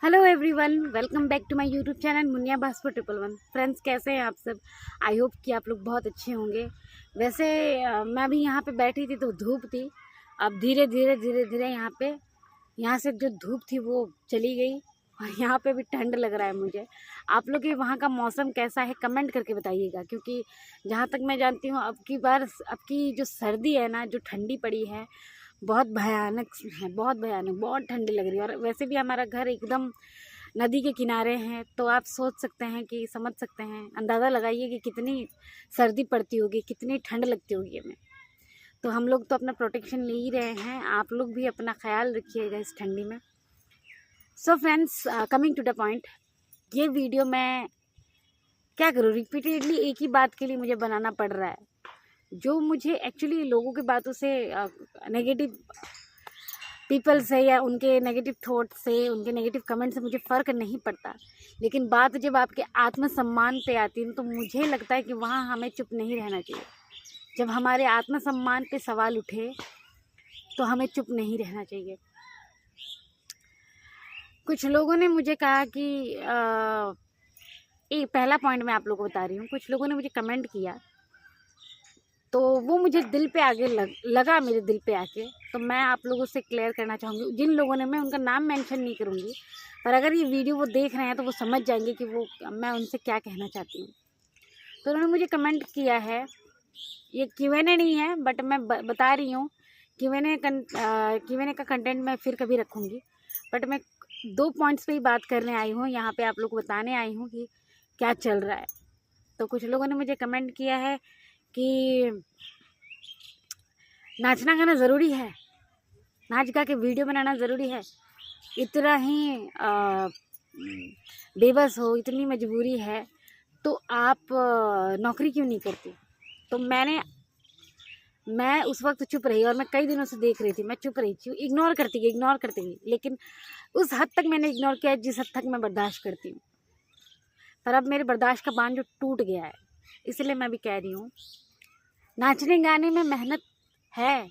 Hello everyone, welcome back to my YouTube channel Muniya Bhaskar 111। Friends, कैसे हैं आप सब? आई होप कि आप लोग बहुत अच्छे होंगे। वैसे मैं भी यहाँ पे बैठी थी तो धूप थी। अब धीरे धीरे यहाँ से जो धूप थी वो चली गई और यहाँ पे भी ठंड लग रहा है मुझे। आप लोग के वहाँ का मौसम कैसा है कमेंट करके बताइएगा, क्योंकि जहाँ तक मैं जानती हूँ अब की जो सर्दी है ना, जो ठंडी पड़ी है बहुत भयानक है, बहुत भयानक, बहुत ठंडी लग रही है। और वैसे भी हमारा घर एकदम नदी के किनारे हैं, तो आप सोच सकते हैं कि समझ सकते हैं, अंदाज़ा लगाइए कि कितनी सर्दी पड़ती होगी, कितनी ठंड लगती होगी हमें। तो हम लोग तो अपना प्रोटेक्शन ले ही रहे हैं, आप लोग भी अपना ख्याल रखिएगा इस ठंडी में। So friends, coming to the point, ये वीडियो मैं क्या करूँ, रिपीटेडली एक ही बात के लिए मुझे बनाना पड़ रहा है। जो मुझे एक्चुअली लोगों की बातों से, नेगेटिव पीपल से या उनके नेगेटिव थॉट से, उनके नेगेटिव कमेंट से मुझे फ़र्क नहीं पड़ता, लेकिन बात जब आपके आत्मसम्मान पे आती है तो मुझे लगता है कि वहाँ हमें चुप नहीं रहना चाहिए। जब हमारे आत्मसम्मान पे सवाल उठे तो हमें चुप नहीं रहना चाहिए। कुछ लोगों ने मुझे कहा कि एक पहला पॉइंट मैं आप लोगों को बता रही हूँ। कुछ लोगों ने मुझे कमेंट किया तो वो मुझे दिल पे आगे लगा मेरे दिल पे आके, तो मैं आप लोगों से क्लियर करना चाहूँगी। जिन लोगों ने, मैं उनका नाम मेंशन नहीं करूँगी, पर अगर ये वीडियो वो देख रहे हैं तो वो समझ जाएंगे कि वो मैं उनसे क्या कहना चाहती हूँ। तो उन्होंने मुझे कमेंट किया है, ये Q&A नहीं है बट मैं बता रही हूँ। Q&A का कंटेंट मैं फिर कभी रखूँगी, बट मैं 2 पॉइंट्स पे ही बात करने आई हूँ, यहाँ पे आप लोग को बताने आई हूँ कि क्या चल रहा है। तो कुछ लोगों ने मुझे कमेंट किया है कि नाचना गाना ज़रूरी है, नाच गा के वीडियो बनाना ज़रूरी है, इतना ही बेबस हो, इतनी मजबूरी है तो आप नौकरी क्यों नहीं करती? तो मैं उस वक्त चुप रही और मैं कई दिनों से देख रही थी, मैं चुप रही थी, इग्नोर करती गई, लेकिन उस हद तक मैंने इग्नोर किया जिस हद तक मैं बर्दाश्त करती हूँ। पर अब मेरे बर्दाश्त का बांध जो टूट गया है, इसलिए मैं भी कह रही हूँ, नाचने गाने में मेहनत है।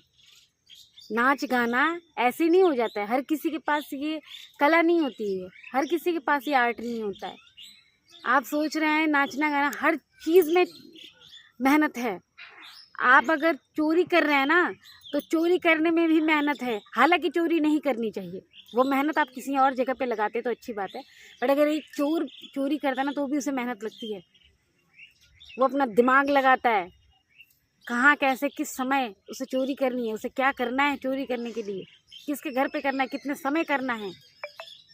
नाच गाना ऐसे नहीं हो जाता है, हर किसी के पास ये कला नहीं होती है, हर किसी के पास ये आर्ट नहीं होता है। आप सोच रहे हैं नाचना गाना, हर चीज़ में मेहनत है। आप अगर चोरी कर रहे हैं ना, तो चोरी करने में भी मेहनत है। हालांकि चोरी नहीं करनी चाहिए, वो मेहनत आप किसी और जगह पे लगाते तो अच्छी बात है, बट अगर एक चोर चोरी करता है ना, तो भी उसे मेहनत लगती है। वो अपना दिमाग लगाता है, कहाँ कैसे किस समय उसे चोरी करनी है, उसे क्या करना है चोरी करने के लिए, किसके घर पे करना है, कितने समय करना है,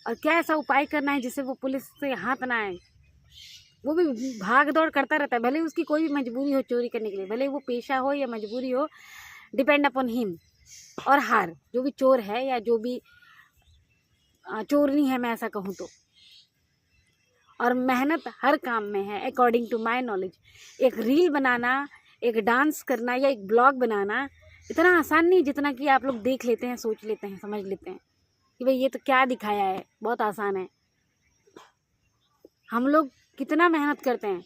और क्या ऐसा उपाय करना है जिससे वो पुलिस से हाथ ना आए। वो भी भाग दौड़ करता रहता है, भले उसकी कोई भी मजबूरी हो चोरी करने के लिए, भले वो पेशा हो या मजबूरी हो, डिपेंड अपॉन हिम। और हार, जो भी चोर है या जो भी चोरनी है, मैं ऐसा कहूँ तो, और मेहनत हर काम में है अकॉर्डिंग टू माय नॉलेज। एक रील बनाना, एक डांस करना या एक ब्लॉग बनाना इतना आसान नहीं जितना कि आप लोग देख लेते हैं, सोच लेते हैं, समझ लेते हैं कि भाई ये तो क्या दिखाया है, बहुत आसान है। हम लोग कितना मेहनत करते हैं,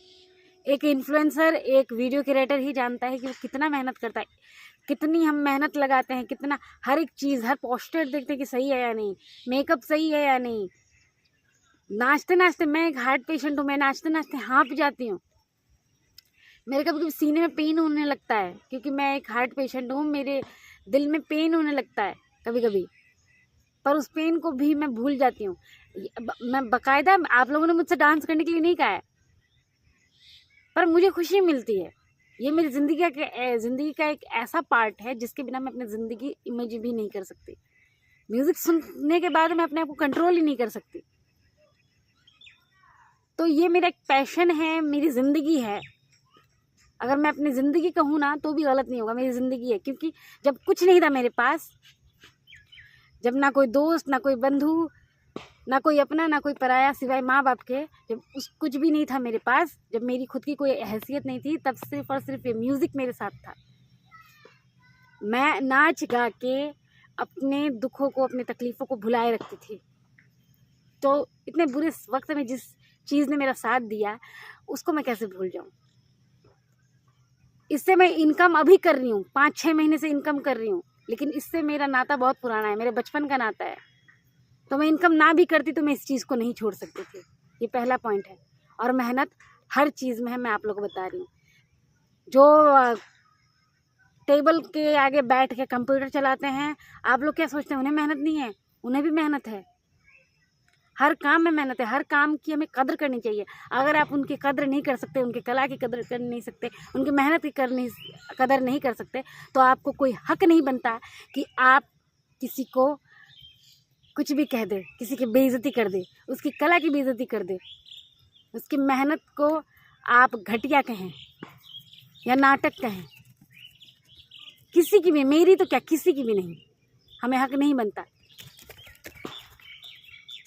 एक इन्फ्लुएंसर, एक वीडियो क्रिएटर ही जानता है कि वो कितना मेहनत करता है, कितनी हम मेहनत लगाते हैं, कितना हर एक चीज़, हर पोस्टर देखते हैं कि सही है या नहीं, मेकअप सही है या नहीं। नाचते नाचते, मैं एक हार्ट पेशेंट हूँ, मैं नाचते नाचते हाँफ जाती हूँ, मेरे कभी कभी सीने में पेन होने लगता है, क्योंकि मैं एक हार्ट पेशेंट हूँ, मेरे दिल में पेन होने लगता है कभी कभी, पर उस पेन को भी मैं भूल जाती हूँ। मैं बाकायदा, आप लोगों ने मुझसे डांस करने के लिए नहीं कहा है, पर मुझे खुशी मिलती है। ये मेरी ज़िंदगी का एक ऐसा पार्ट है जिसके बिना मैं अपनी ज़िंदगी इमेजिन भी नहीं कर सकती। म्यूज़िक सुनने के बाद मैं अपने आप को कंट्रोल ही नहीं कर सकती। तो ये मेरा एक पैशन है, मेरी ज़िंदगी है। अगर मैं अपनी ज़िंदगी कहूँ ना तो भी गलत नहीं होगा, मेरी ज़िंदगी है। क्योंकि जब कुछ नहीं था मेरे पास, जब ना कोई दोस्त, ना कोई बंधु, ना कोई अपना, ना कोई पराया सिवाय माँ बाप के, जब कुछ भी नहीं था मेरे पास, जब मेरी खुद की कोई हैसियत नहीं थी, तब सिर्फ और सिर्फ ये म्यूज़िक मेरे साथ था। मैं नाच गा के अपने दुखों को, अपने तकलीफ़ों को भुलाए रखती थी। तो इतने बुरे वक्त में जिस चीज़ ने मेरा साथ दिया, उसको मैं कैसे भूल जाऊँ। इससे मैं इनकम अभी कर रही हूँ, 5-6 महीने से इनकम कर रही हूँ, लेकिन इससे मेरा नाता बहुत पुराना है, मेरे बचपन का नाता है। तो मैं इनकम ना भी करती तो मैं इस चीज़ को नहीं छोड़ सकती थी। ये पहला पॉइंट है। और मेहनत हर चीज़ में है, मैं आप लोगों को बता रही हूँ। जो टेबल के आगे बैठ के कंप्यूटर चलाते हैं, आप लोग क्या सोचते हैं उन्हें मेहनत नहीं है? उन्हें भी मेहनत है। हर काम में मेहनत है। हर काम की हमें कदर करनी चाहिए। अगर आप उनकी कदर नहीं कर सकते, उनकी कला की कदर कर नहीं सकते, उनकी मेहनत की कदर नहीं कर सकते, तो आपको कोई हक नहीं बनता कि आप किसी को कुछ भी कह दे, किसी की बेइज्जती कर दे, उसकी कला की बेइज्जती कर दे, उसकी मेहनत को आप घटिया कहें या नाटक कहें। किसी की भी, मेरी तो क्या, किसी की भी नहीं, हमें हक नहीं बनता।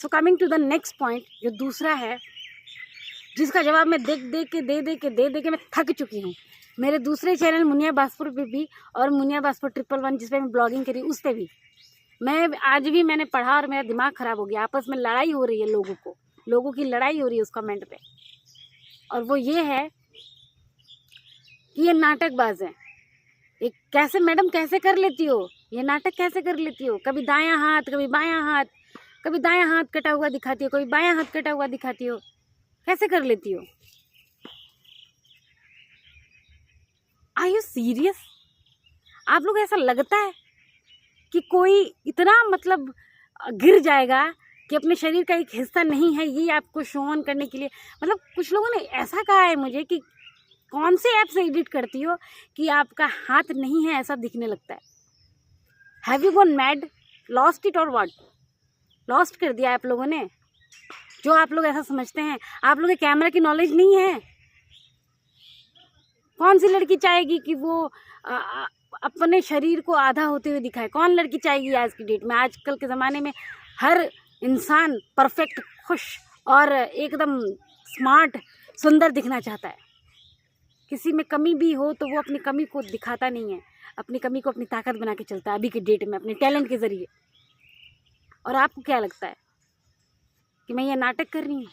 So coming to the next point, जो दूसरा है, जिसका जवाब मैं दे के मैं थक चुकी हूँ। मेरे दूसरे चैनल मुनिया बासपुर पे भी और मुनिया बासपुर 111 जिस पे मैं ब्लॉगिंग करी, उस पे भी आज भी मैंने पढ़ा और मेरा दिमाग ख़राब हो गया। आपस में लड़ाई हो रही है, लोगों की लड़ाई हो रही है उस कमेंट पे, और वो ये है कि ये नाटकबाज है। ये कैसे मैडम, कैसे कर लेती हो ये नाटक, कैसे कर लेती हो? कभी दायां हाथ, कभी बायां हाथ, कभी दायां हाथ कटा हुआ दिखाती हो, कभी बायां हाथ कटा हुआ दिखाती हो, कैसे कर लेती हो? Are you serious? आप लोग ऐसा लगता है कि कोई इतना मतलब गिर जाएगा कि अपने शरीर का एक हिस्सा नहीं है ये आपको शो ऑन करने के लिए? मतलब कुछ लोगों ने ऐसा कहा है मुझे कि कौन से ऐप से एडिट करती हो कि आपका हाथ नहीं है ऐसा दिखने लगता है। Have you gone mad? Lost it और व्हाट? लॉस्ट कर दिया आप लोगों ने, जो आप लोग ऐसा समझते हैं। आप लोगों के कैमरा की नॉलेज नहीं है। कौन सी लड़की चाहेगी कि वो अपने शरीर को आधा होते हुए दिखाए? कौन लड़की चाहेगी आज की डेट में? आजकल के ज़माने में हर इंसान परफेक्ट, खुश और एकदम स्मार्ट, सुंदर दिखना चाहता है। किसी में कमी भी हो तो वो अपनी कमी को दिखाता नहीं है, अपनी कमी को अपनी ताकत बना के चलता है अभी के डेट में, अपने टैलेंट के ज़रिए। और आपको क्या लगता है कि मैं ये नाटक कर रही हूँ?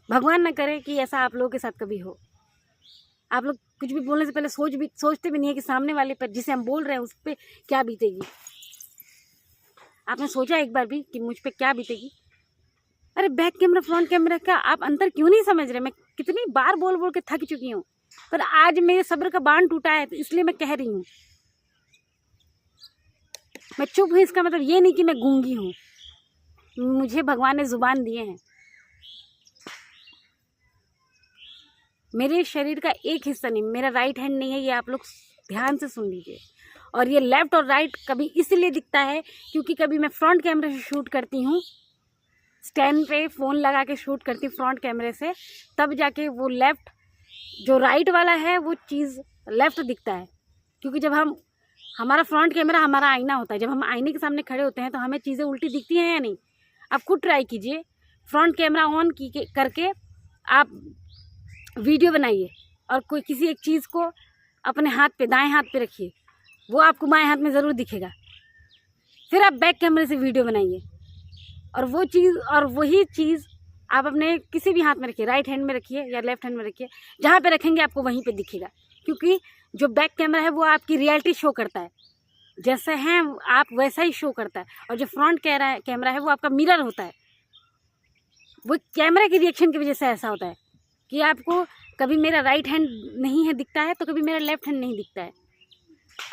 भगवान ना करे कि ऐसा आप लोगों के साथ कभी हो। आप लोग कुछ भी बोलने से पहले सोचते भी नहीं है कि सामने वाले पर, जिसे हम बोल रहे हैं, उस पर क्या बीतेगी। आपने सोचा एक बार भी कि मुझ पे क्या बीतेगी? अरे बैक कैमरा फ्रंट कैमरा का आप अंतर क्यों नहीं समझ रहे? मैं कितनी बार बोल बोल के थक चुकी हूँ, पर आज मेरे सब्र का बांध टूटा है, तो इसलिए मैं कह रही हूँ। मैं चुप हूँ इसका मतलब ये नहीं कि मैं गूंगी हूँ। मुझे भगवान ने जुबान दिए हैं। मेरे शरीर का एक हिस्सा नहीं, मेरा राइट हैंड नहीं है, ये आप लोग ध्यान से सुन लीजिए। और ये लेफ्ट और राइट कभी इसलिए दिखता है क्योंकि कभी मैं फ्रंट कैमरे से शूट करती हूँ, स्टैंड पे फ़ोन लगा के शूट करती हूँ फ्रंट कैमरे से, तब जाके वो लेफ्ट, जो राइट वाला है वो चीज़ लेफ्ट दिखता है। क्योंकि जब हमारा फ्रंट कैमरा हमारा आईना होता है, जब हम आईने के सामने खड़े होते हैं तो हमें चीज़ें उल्टी दिखती हैं या नहीं? आप खुद ट्राई कीजिए, फ्रंट कैमरा ऑन करके आप वीडियो बनाइए और कोई किसी एक चीज़ को अपने हाथ पे, दाएं हाथ पे रखिए, वो आपको बाएं हाथ में ज़रूर दिखेगा। फिर आप बैक कैमरे से वीडियो बनाइए और वो चीज़ और वही चीज़ आप अपने किसी भी हाथ में रखिए, राइट हैंड में रखिए या लेफ्ट हैंड में रखिए, जहाँ पे रखेंगे आपको वहीं पे दिखेगा। क्योंकि जो बैक कैमरा है वो आपकी रियलिटी शो करता है, जैसे हैं आप वैसा ही शो करता है। और जो फ्रंट कैमरा है वो आपका मिरर होता है। वो कैमरा की रिएक्शन की वजह से ऐसा होता है कि आपको कभी मेरा राइट हैंड नहीं है दिखता है तो कभी मेरा लेफ्ट हैंड नहीं दिखता है।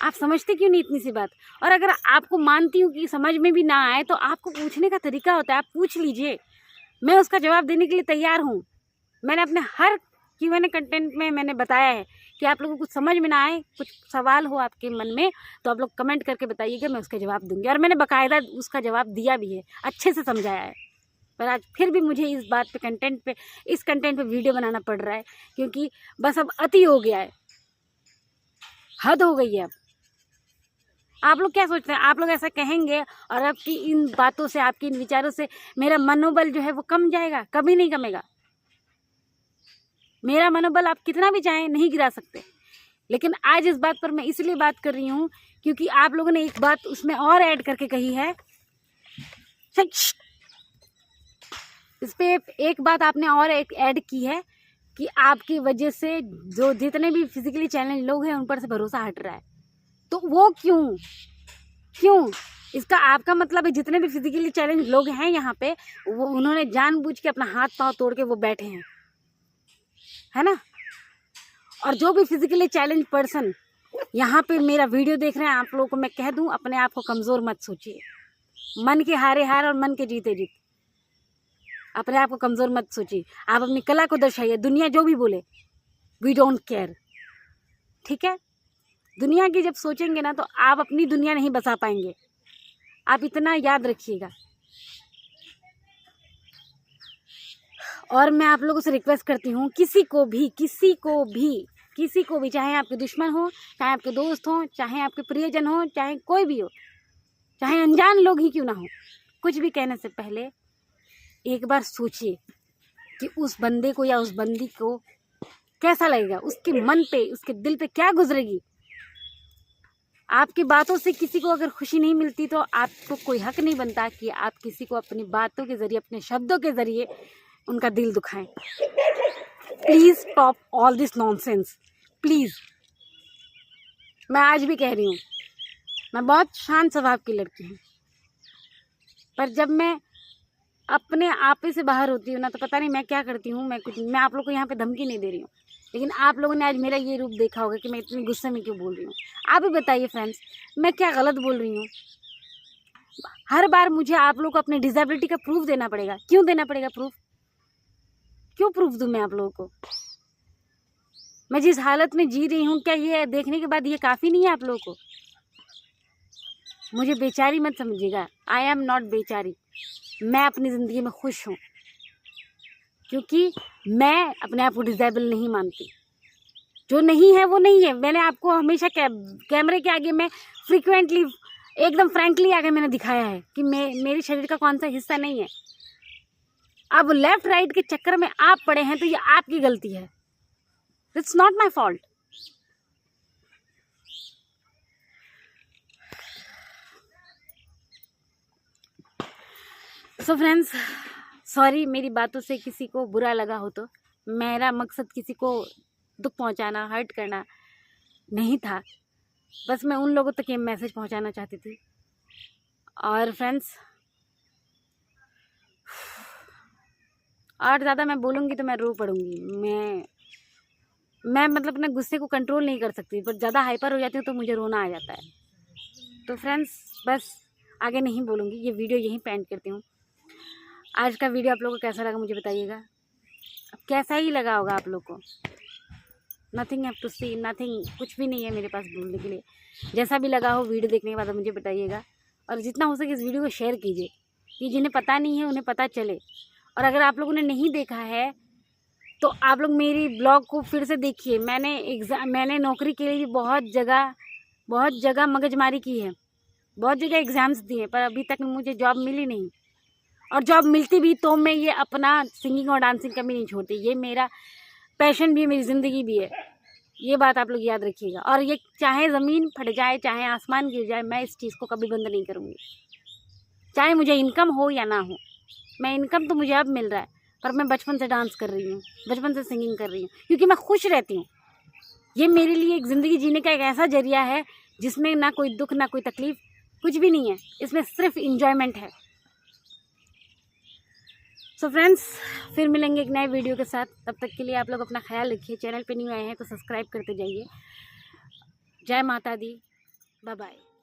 आप समझते क्यों नहीं इतनी सी बात? और अगर आपको मानती हूँ कि समझ में भी ना आए तो आपको पूछने का तरीका होता है, आप पूछ लीजिए, मैं उसका जवाब देने के लिए तैयार हूँ। मैंने अपने हर Q&A कंटेंट में मैंने बताया है कि आप लोगों को कुछ समझ में ना आए, कुछ सवाल हो आपके मन में, तो आप लोग कमेंट करके बताइएगा, मैं उसका जवाब दूँगी। और मैंने बाकायदा उसका जवाब दिया भी है, अच्छे से समझाया है। पर आज फिर भी मुझे इस बात पे, इस कंटेंट पे वीडियो बनाना पड़ रहा है क्योंकि बस अब अति हो गया है, हद हो गई है अब। आप लोग क्या सोचते हैं? आप लोग ऐसा कहेंगे और आपकी इन बातों से, आपके इन विचारों से मेरा मनोबल जो है वो कम जाएगा? कभी नहीं कमेगा। मेरा मनोबल आप कितना भी चाहें नहीं गिरा सकते। लेकिन आज इस बात पर मैं इसलिए बात कर रही हूँ क्योंकि आप लोगों ने एक बात उसमें और ऐड करके कही है। इस पे एक बात आपने और एक ऐड की है कि आपकी वजह से जो जितने भी फिजिकली चैलेंज लोग हैं उन पर से भरोसा हट रहा है। तो वो क्यों? इसका आपका मतलब है जितने भी फिजिकली चैलेंज लोग हैं यहाँ पे, वो उन्होंने जानबूझ के अपना हाथ पांव तोड़ के वो बैठे हैं, है ना। और जो भी फिजिकली चैलेंज पर्सन यहाँ पे मेरा वीडियो देख रहे हैं, आप लोगों को मैं कह दूं, अपने आप को कमज़ोर मत सोचिए। मन के हारे हार और मन के जीते जीत। अपने आप को कमज़ोर मत सोचिए। आप अपनी कला को दर्शाइए। दुनिया जो भी बोले, वी डोंट केयर, ठीक है। दुनिया की जब सोचेंगे ना, तो आप अपनी दुनिया नहीं बसा पाएंगे। आप इतना याद रखिएगा। और मैं आप लोगों से रिक्वेस्ट करती हूँ, किसी को भी, चाहे आपके दुश्मन हो, चाहे आपके दोस्त हो, चाहे आपके प्रियजन हो, चाहे कोई भी हो, चाहे अनजान लोग ही क्यों ना हो, कुछ भी कहने से पहले एक बार सोचिए कि उस बंदे को या उस बंदी को कैसा लगेगा, उसके मन पे, उसके दिल पे क्या गुजरेगी। आपकी बातों से किसी को अगर खुशी नहीं मिलती, तो आपको कोई हक नहीं बनता कि आप किसी को अपनी बातों के ज़रिए, अपने शब्दों के ज़रिए उनका दिल दुखाएं। Please stop all this nonsense, please. मैं आज भी कह रही हूँ, मैं बहुत शांत स्वभाव की लड़की हूँ, पर जब मैं अपने आपे से बाहर होती हूँ ना, तो पता नहीं मैं क्या करती हूँ। मैं आप लोग को यहाँ पे धमकी नहीं दे रही हूँ, लेकिन आप लोगों ने आज मेरा ये रूप देखा होगा कि मैं इतनी गुस्से में क्यों बोल रही हूँ। आप ही बताइए फ्रेंड्स, मैं क्या गलत बोल रही हूँ। हर बार मुझे आप लोग को अपनी डिसेबिलिटी का प्रूफ देना पड़ेगा। क्यों देना पड़ेगा प्रूफ? क्यों प्रूफ दूँ मैं आप लोगों को? मैं जिस हालत में जी रही हूँ, क्या ये देखने के बाद ये काफ़ी नहीं है आप लोगों को? मुझे बेचारी मत समझिएगा। आई एम नॉट बेचारी। मैं अपनी ज़िंदगी में खुश हूँ, क्योंकि मैं अपने आप को डिसेबल नहीं मानती। जो नहीं है वो नहीं है। मैंने आपको हमेशा कैमरे के आगे मैं फ्रीक्वेंटली, एकदम फ्रैंकली आगे मैंने दिखाया है कि मेरे शरीर का कौन सा हिस्सा नहीं है। अब लेफ्ट राइट के चक्कर में आप पड़े हैं, तो ये आपकी गलती है। It's not my fault. So friends, sorry मेरी बातों से किसी को बुरा लगा हो तो। मेरा मकसद किसी को दुख पहुंचाना, हर्ट करना नहीं था। बस मैं उन लोगों तक ये मैसेज पहुंचाना चाहती थी। और फ्रेंड्स, और ज़्यादा मैं बोलूँगी तो मैं रो पड़ूँगी। मैं मतलब अपने गुस्से को कंट्रोल नहीं कर सकती, पर ज़्यादा हाइपर हो जाती हूँ तो मुझे रोना आ जाता है। तो फ्रेंड्स, बस आगे नहीं बोलूँगी, ये वीडियो यहीं पे एंड करती हूँ। आज का वीडियो आप लोगों को कैसा लगा मुझे बताइएगा। अब कैसा ही लगा होगा आप लोग को। Nothing have to see, nothing, कुछ भी नहीं है मेरे पास बोलने के लिए। जैसा भी लगा हो वीडियो देखने के बाद मुझे बताइएगा। और जितना हो सके इस वीडियो को शेयर कीजिए, कि जिन्हें पता नहीं है उन्हें पता चले। और अगर आप लोगों ने नहीं देखा है, तो आप लोग मेरी ब्लॉग को फिर से देखिए। मैंने नौकरी के लिए बहुत जगह मगजमारी की है, बहुत जगह एग्ज़ाम्स दिए, पर अभी तक मुझे जॉब मिली नहीं। और जॉब मिलती भी तो मैं ये अपना सिंगिंग और डांसिंग कभी नहीं छोड़ती। ये मेरा पैशन भी है, मेरी ज़िंदगी भी है। ये बात आप लोग याद रखिएगा। और ये चाहे ज़मीन फट जाए, चाहे आसमान गिर जाए, मैं इस चीज़ को कभी बंद नहीं करूँगी। चाहे मुझे इनकम हो या ना हो। मैं इनकम तो मुझे अब मिल रहा है, पर मैं बचपन से डांस कर रही हूँ, बचपन से सिंगिंग कर रही हूँ, क्योंकि मैं खुश रहती हूँ। ये मेरे लिए एक ज़िंदगी जीने का एक ऐसा जरिया है जिसमें ना कोई दुख, ना कोई तकलीफ़, कुछ भी नहीं है। इसमें सिर्फ इंजॉयमेंट है। सो फ्रेंड्स, फिर मिलेंगे एक नए वीडियो के साथ। तब तक के लिए आप लोग अपना ख्याल रखिए। चैनल पे न्यू आए हैं तो सब्सक्राइब करते जाइए। जय माता दी, बाय बाय।